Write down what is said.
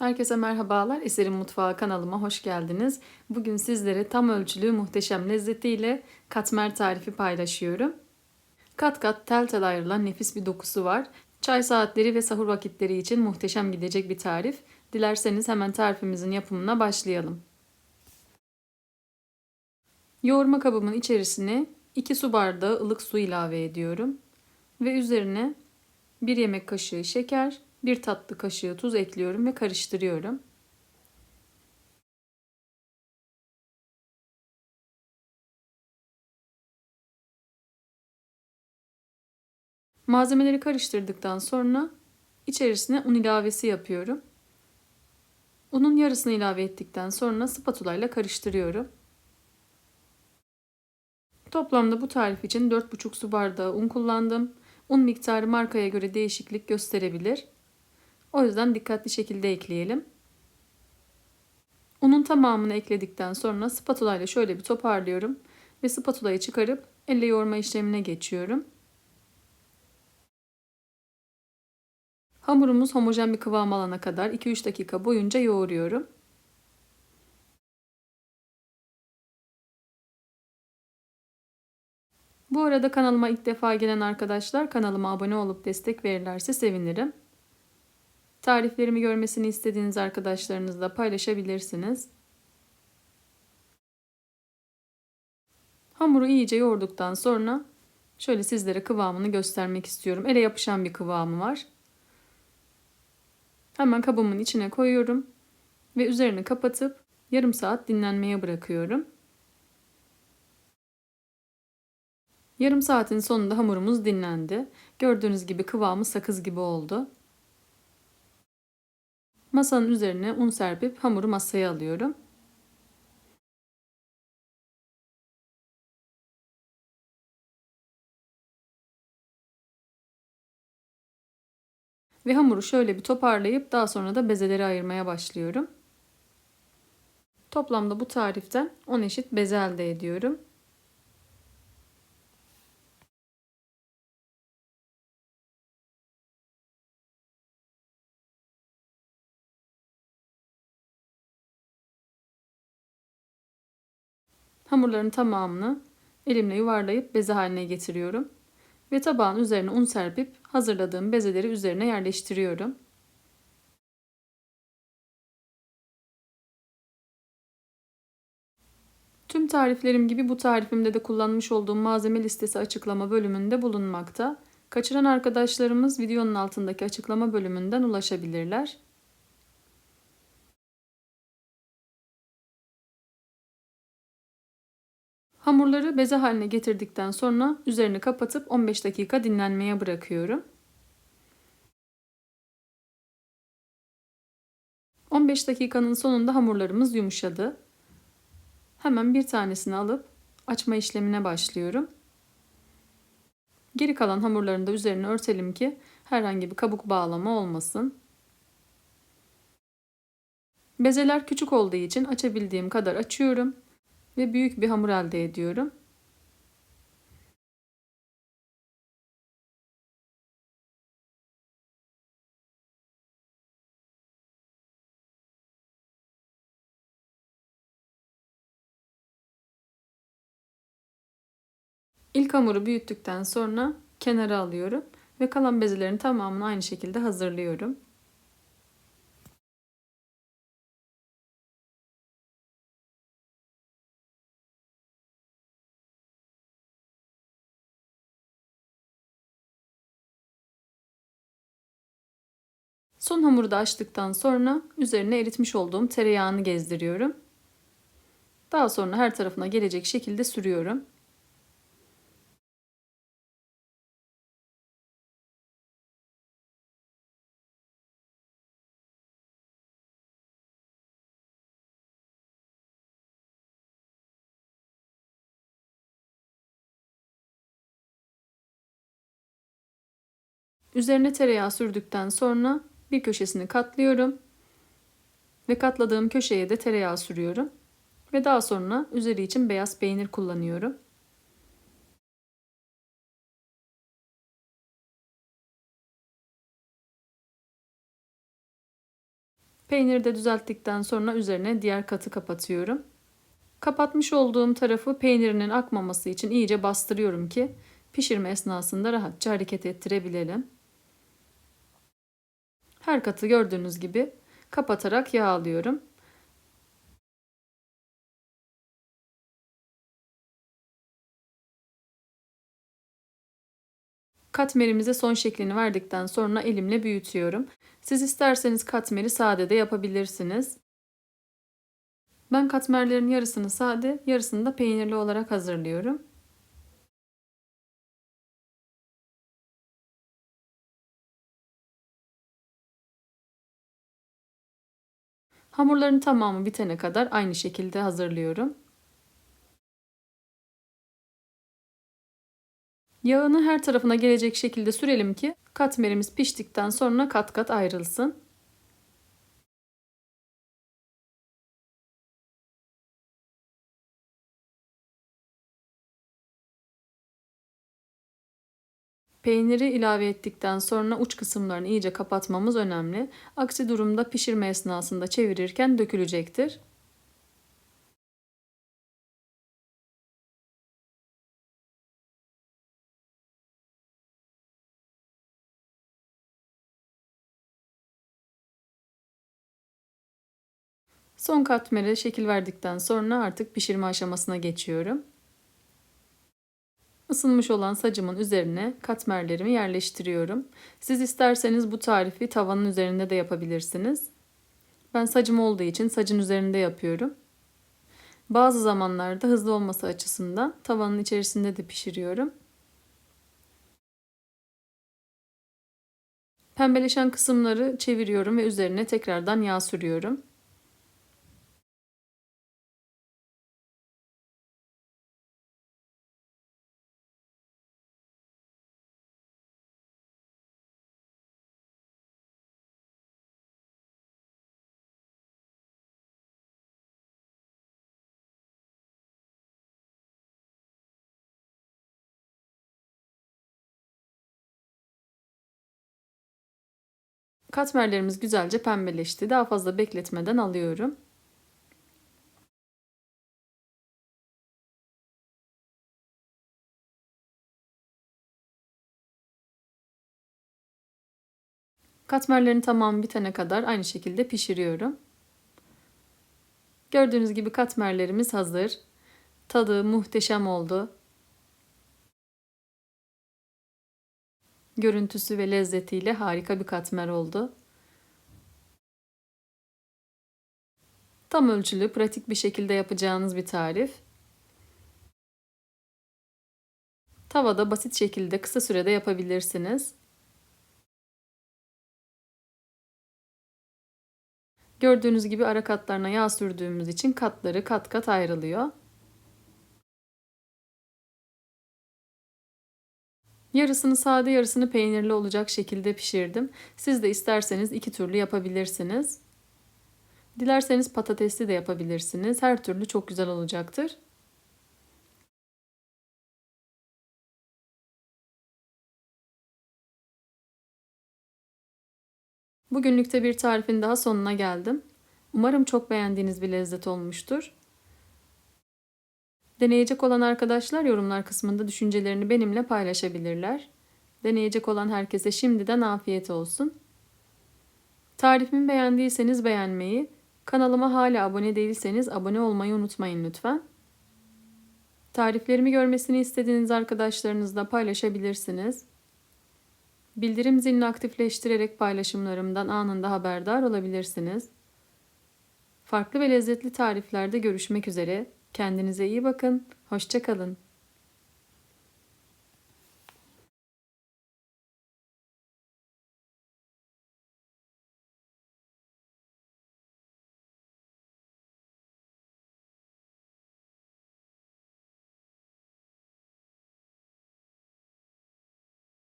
Herkese merhabalar. Eser'in Mutfağı kanalıma hoş geldiniz. Bugün sizlere tam ölçülü muhteşem lezzetiyle katmer tarifi paylaşıyorum. Kat kat tel tel ayrılan nefis bir dokusu var. Çay saatleri ve sahur vakitleri için muhteşem gidecek bir tarif. Dilerseniz hemen tarifimizin yapımına başlayalım. Yoğurma kabımın içerisine 2 su bardağı ılık su ilave ediyorum. Ve üzerine 1 yemek kaşığı şeker, 1 tatlı kaşığı tuz ekliyorum ve karıştırıyorum. Malzemeleri karıştırdıktan sonra içerisine un ilavesi yapıyorum. Unun yarısını ilave ettikten sonra spatula ile karıştırıyorum. Toplamda bu tarif için 4,5 su bardağı un kullandım. Un miktarı markaya göre değişiklik gösterebilir. O yüzden dikkatli şekilde ekleyelim. Unun tamamını ekledikten sonra spatula ile şöyle bir toparlıyorum ve spatulayı çıkarıp elle yoğurma işlemine geçiyorum. Hamurumuz homojen bir kıvam alana kadar 2-3 dakika boyunca yoğuruyorum. Bu arada kanalıma ilk defa gelen arkadaşlar kanalıma abone olup destek verirlerse sevinirim. Tariflerimi görmesini istediğiniz arkadaşlarınızla paylaşabilirsiniz. Hamuru iyice yoğurduktan sonra şöyle sizlere kıvamını göstermek istiyorum. Ele yapışan bir kıvamı var. Hemen kabımın içine koyuyorum ve üzerini kapatıp yarım saat dinlenmeye bırakıyorum. Yarım saatin sonunda hamurumuz dinlendi. Gördüğünüz gibi kıvamı sakız gibi oldu. Masanın üzerine un serpip hamuru masaya alıyorum. Ve hamuru şöyle bir toparlayıp daha sonra da bezeleri ayırmaya başlıyorum. Toplamda bu tariften 10 eşit beze elde ediyorum. Hamurların tamamını elimle yuvarlayıp beze haline getiriyorum. Ve tabağın üzerine un serpip hazırladığım bezeleri üzerine yerleştiriyorum. Tüm tariflerim gibi bu tarifimde de kullanmış olduğum malzeme listesi açıklama bölümünde bulunmakta. Kaçıran arkadaşlarımız videonun altındaki açıklama bölümünden ulaşabilirler. Hamurları beze haline getirdikten sonra üzerini kapatıp 15 dakika dinlenmeye bırakıyorum. 15 dakikanın sonunda hamurlarımız yumuşadı. Hemen bir tanesini alıp açma işlemine başlıyorum. Geri kalan hamurların da üzerine örtelim ki herhangi bir kabuk bağlama olmasın. Bezeler küçük olduğu için açabildiğim kadar açıyorum ve büyük bir hamur elde ediyorum. İlk hamuru büyüttükten sonra kenara alıyorum ve kalan bezelerin tamamını aynı şekilde hazırlıyorum. Son hamuru da açtıktan sonra üzerine eritmiş olduğum tereyağını gezdiriyorum. Daha sonra her tarafına gelecek şekilde sürüyorum. Üzerine tereyağı sürdükten sonra bir köşesini katlıyorum ve katladığım köşeye de tereyağı sürüyorum ve daha sonra üzeri için beyaz peynir kullanıyorum. Peyniri de düzelttikten sonra üzerine diğer katı kapatıyorum. Kapatmış olduğum tarafı peynirinin akmaması için iyice bastırıyorum ki pişirme esnasında rahatça hareket ettirebilelim. Her katı gördüğünüz gibi kapatarak yağlıyorum. Katmerimize son şeklini verdikten sonra elimle büyütüyorum. Siz isterseniz katmeri sade de yapabilirsiniz. Ben katmerlerin yarısını sade, yarısını da peynirli olarak hazırlıyorum. Hamurların tamamı bitene kadar aynı şekilde hazırlıyorum. Yağını her tarafına gelecek şekilde sürelim ki katmerimiz piştikten sonra kat kat ayrılsın. Peyniri ilave ettikten sonra uç kısımlarını iyice kapatmamız önemli. Aksi durumda pişirme esnasında çevirirken dökülecektir. Son katmere şekil verdikten sonra artık pişirme aşamasına geçiyorum. Isınmış olan sacımın üzerine katmerlerimi yerleştiriyorum. Siz isterseniz bu tarifi tavanın üzerinde de yapabilirsiniz. Ben sacım olduğu için sacın üzerinde yapıyorum. Bazı zamanlarda hızlı olması açısından tavanın içerisinde de pişiriyorum. Pembeleşen kısımları çeviriyorum ve üzerine tekrardan yağ sürüyorum. Katmerlerimiz güzelce pembeleşti. Daha fazla bekletmeden alıyorum. Katmerlerin tamamı bitene kadar aynı şekilde pişiriyorum. Gördüğünüz gibi katmerlerimiz hazır. Tadı muhteşem oldu. Görüntüsü ve lezzetiyle harika bir katmer oldu. Tam ölçülü, pratik bir şekilde yapacağınız bir tarif. Tavada basit şekilde kısa sürede yapabilirsiniz. Gördüğünüz gibi ara katlarına yağ sürdüğümüz için katları kat kat ayrılıyor. Yarısını sade, yarısını peynirli olacak şekilde pişirdim. Siz de isterseniz iki türlü yapabilirsiniz. Dilerseniz patatesli de yapabilirsiniz. Her türlü çok güzel olacaktır. Bugünlük de bir tarifin daha sonuna geldim. Umarım çok beğendiğiniz bir lezzet olmuştur. Deneyecek olan arkadaşlar yorumlar kısmında düşüncelerini benimle paylaşabilirler. Deneyecek olan herkese şimdiden afiyet olsun. Tarifimi beğendiyseniz beğenmeyi, kanalıma hala abone değilseniz abone olmayı unutmayın lütfen. Tariflerimi görmesini istediğiniz arkadaşlarınızla paylaşabilirsiniz. Bildirim zilini aktifleştirerek paylaşımlarımdan anında haberdar olabilirsiniz. Farklı ve lezzetli tariflerde görüşmek üzere. Kendinize iyi bakın. Hoşça kalın.